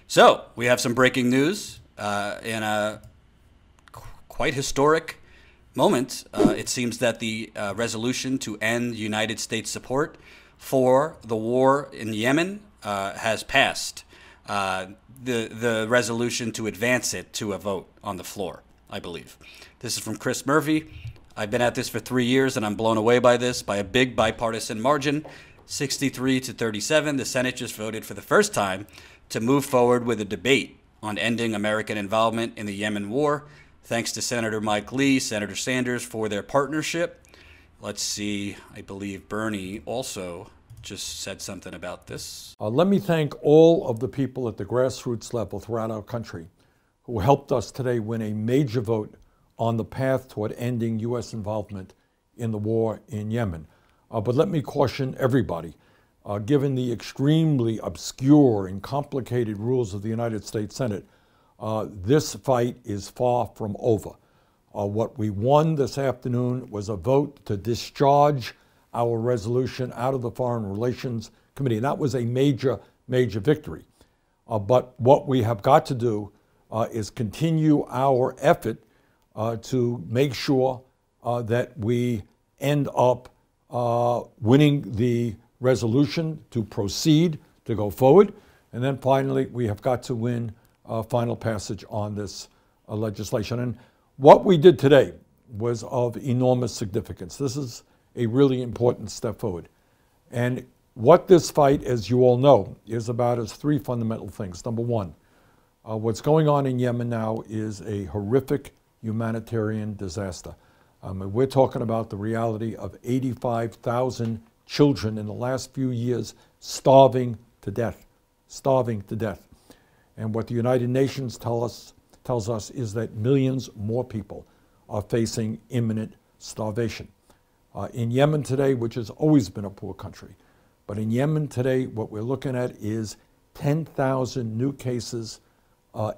So we have some breaking news in a quite historic moment. It seems that the resolution to end United States support for the war in Yemen has passed. The resolution to advance it to a vote on the floor, I believe. This is from Chris Murphy. I've been at this for 3 years, and I'm blown away by this by a big bipartisan margin, 63 to 37. The Senate just voted for the first time to move forward with a debate on ending American involvement in the Yemen war. Thanks to Senator Mike Lee, Senator Sanders for their partnership. Let's see, I believe Bernie also just said something about this. Let me thank all of the people at the grassroots level throughout our country who helped us today win a major vote on the path toward ending U.S. involvement in the war in Yemen. But let me caution everybody, given the extremely obscure and complicated rules of the United States Senate, this fight is far from over. What we won this afternoon was a vote to discharge our resolution out of the Foreign Relations Committee. And that was a major, major victory. But what we have got to do is continue our effort to make sure that we end up winning the resolution to proceed, to go forward. And then finally, we have got to win final passage on this legislation. And what we did today was of enormous significance. This is a really important step forward. And what this fight, as you all know, is about is three fundamental things. Number one, what's going on in Yemen now is a horrific humanitarian disaster. We're talking about the reality of 85,000 children in the last few years starving to death. And what the United Nations tells us is that millions more people are facing imminent starvation. In Yemen today, which has always been a poor country, but in Yemen today, what we're looking at is 10,000 new cases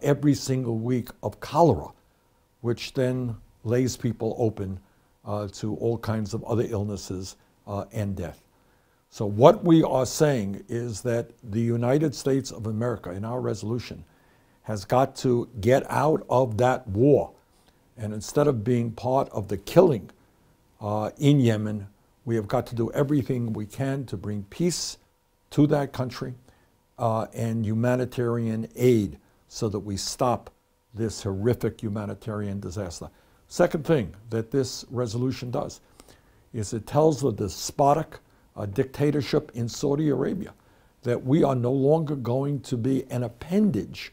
every single week of cholera, which then lays people open to all kinds of other illnesses and death. So what we are saying is that the United States of America, in our resolution, has got to get out of that war. And instead of being part of the killing in Yemen, we have got to do everything we can to bring peace to that country and humanitarian aid so that we stop this horrific humanitarian disaster. Second thing that this resolution does is it tells the despotic dictatorship in Saudi Arabia that we are no longer going to be an appendage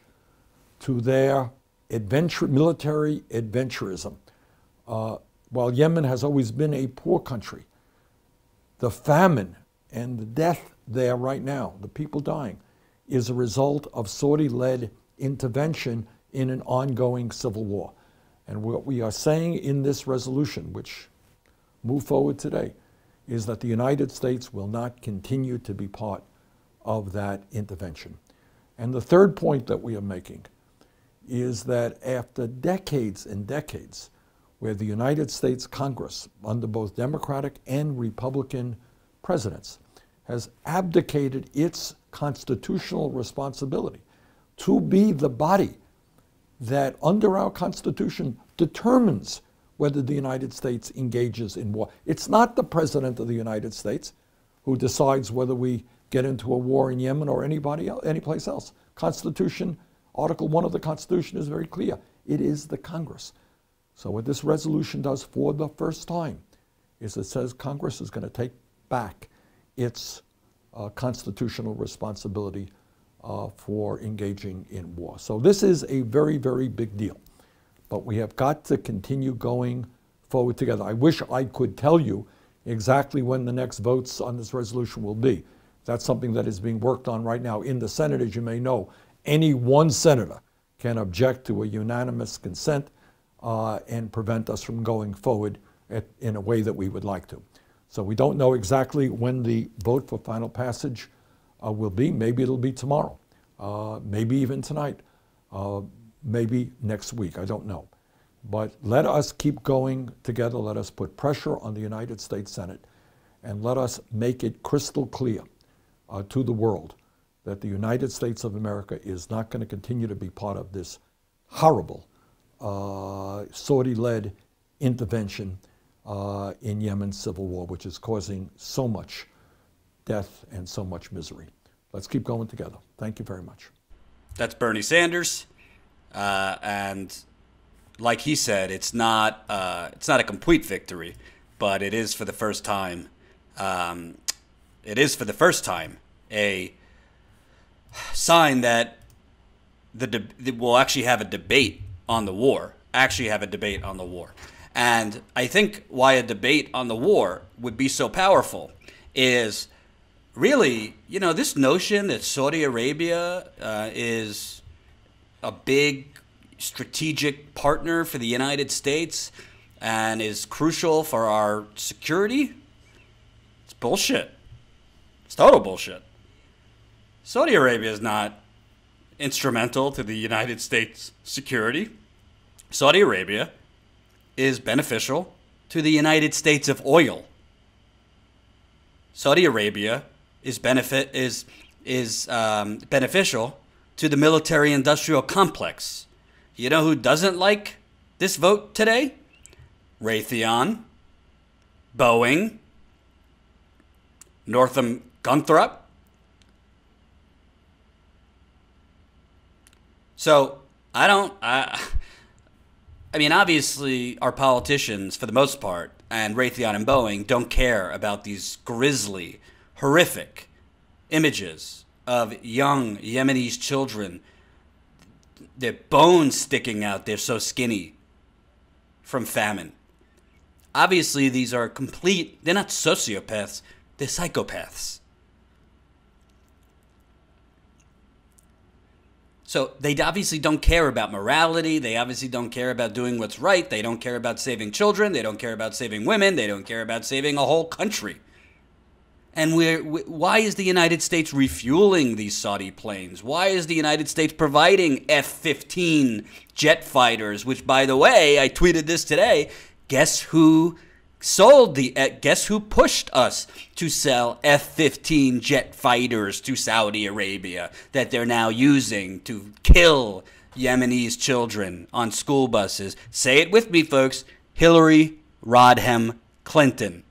to their military adventurism. While Yemen has always been a poor country, the famine and the death there right now, the people dying, is a result of Saudi-led intervention in an ongoing civil war. And what we are saying in this resolution, which moved forward today, is that the United States will not continue to be part of that intervention. And the third point that we are making is that after decades and decades where the United States Congress, under both Democratic and Republican presidents, has abdicated its constitutional responsibility to be the body that, under our Constitution, determines whether the United States engages in war. It's not the President of the United States who decides whether we get into a war in Yemen or anyplace else. Constitution, Article 1 of the Constitution is very clear. It is the Congress. So what this resolution does for the first time is it says Congress is going to take back its constitutional responsibility for engaging in war. So this is a very, very big deal. But we have got to continue going forward together. I wish I could tell you exactly when the next votes on this resolution will be. That's something that is being worked on right now in the Senate. As you may know, any one senator can object to a unanimous consent and prevent us from going forward in a way that we would like to. So we don't know exactly when the vote for final passage will be. Maybe it'll be tomorrow, maybe even tonight, maybe next week, I don't know. But let us keep going together. Let us put pressure on the United States Senate, and let us make it crystal clear to the world that the United States of America is not going to continue to be part of this horrible Saudi-led intervention in Yemen's civil war, which is causing so much death and so much misery. Let's keep going together. Thank you very much. That's Bernie Sanders, and like he said, it's not a complete victory, but it is for the first time. A sign that we'll actually have a debate on the war. And I think why a debate on the war would be so powerful is really, this notion that Saudi Arabia is a big strategic partner for the United States and is crucial for our security. It's bullshit. It's total bullshit. Saudi Arabia is not instrumental to the United States security. Saudi Arabia is beneficial to the United States of oil. Saudi Arabia is beneficial to the military-industrial complex. You know who doesn't like this vote today? Raytheon, Boeing, Northrop Grumman. So I mean, obviously, our politicians, for the most part, and Raytheon and Boeing don't care about these grisly, horrific images of young Yemenis children, their bones sticking out, they're so skinny from famine. Obviously, these are they're not sociopaths, they're psychopaths. So they obviously don't care about morality. They obviously don't care about doing what's right. They don't care about saving children. They don't care about saving women. They don't care about saving a whole country. And why is the United States refueling these Saudi planes? Why is the United States providing F-15 jet fighters, which, by the way, I tweeted this today, guess who pushed us to sell F-15 jet fighters to Saudi Arabia that they're now using to kill Yemenis children on school buses? Say it with me, folks. Hillary Rodham Clinton.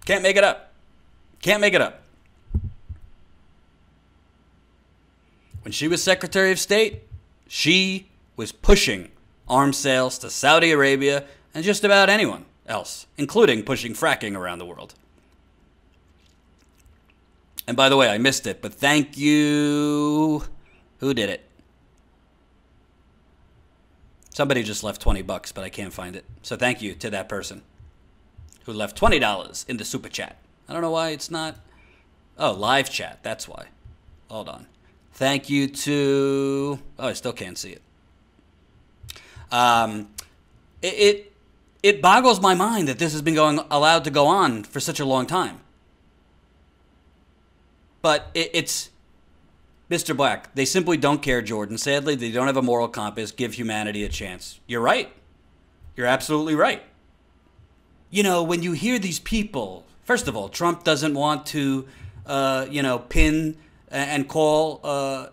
Can't make it up. Can't make it up. When she was Secretary of State, she was pushing arms sales to Saudi Arabia and just about anyone else, including pushing fracking around the world. And by the way, I missed it, but thank you. Who did it? Somebody just left $20, but I can't find it. So thank you to that person who left $20 in the super chat. I don't know why it's not. Oh, live chat. That's why. Hold on. Thank you to. Oh, I still can't see it. It boggles my mind that this has been allowed to go on for such a long time. But it's Mr. Black. They simply don't care, Jordan. Sadly, they don't have a moral compass. Give humanity a chance. You're right. You're absolutely right. When you hear these people, first of all, Trump doesn't want to, pin and call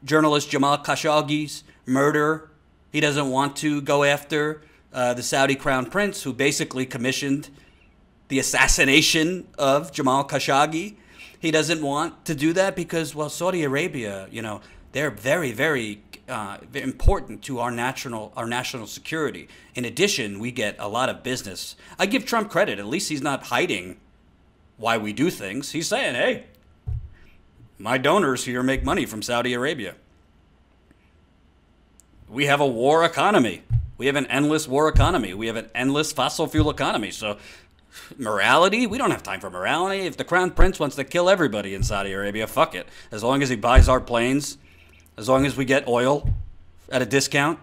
journalist Jamal Khashoggi's murder. He doesn't want to go after the Saudi crown prince who basically commissioned the assassination of Jamal Khashoggi. He doesn't want to do that because, well, Saudi Arabia, they're very, very important to our national security. In addition, we get a lot of business. I give Trump credit. At least he's not hiding why we do things. He's saying, hey, my donors here make money from Saudi Arabia. We have a war economy. We have an endless war economy. We have an endless fossil fuel economy. So morality, we don't have time for morality. If the crown prince wants to kill everybody in Saudi Arabia, fuck it. As long as he buys our planes, as long as we get oil at a discount.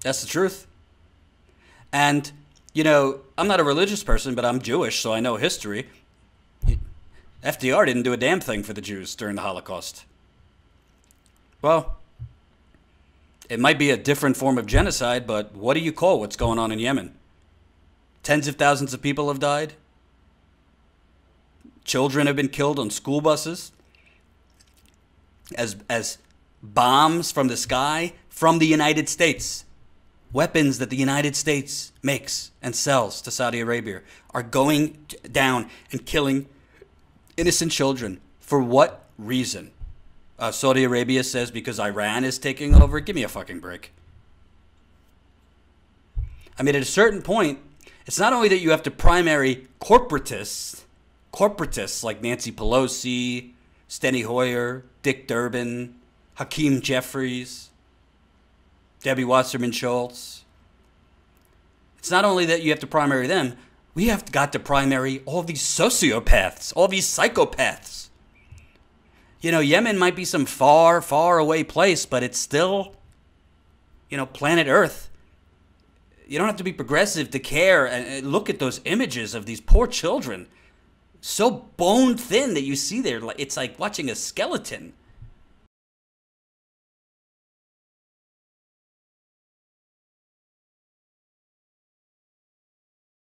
That's the truth. And, I'm not a religious person, but I'm Jewish, so I know history. FDR didn't do a damn thing for the Jews during the Holocaust. Well, It might be a different form of genocide, but what do you call what's going on in Yemen? Tens of thousands of people have died. Children have been killed on school buses as bombs from the sky from the United States. Weapons that the United States makes and sells to Saudi Arabia are going down and killing innocent children. For what reason? Saudi Arabia says because Iran is taking over. Give me a fucking break. I mean, at a certain point, it's not only that you have to primary corporatists like Nancy Pelosi, Steny Hoyer, Dick Durbin, Hakeem Jeffries, Debbie Wasserman Schultz. It's not only that you have to primary them, we have got to primary all these sociopaths, all these psychopaths. You know, Yemen might be some far, far away place, but it's still, you know, planet Earth. You don't have to be progressive to care and look at those images of these poor children. So bone thin that you see there, it's like watching a skeleton.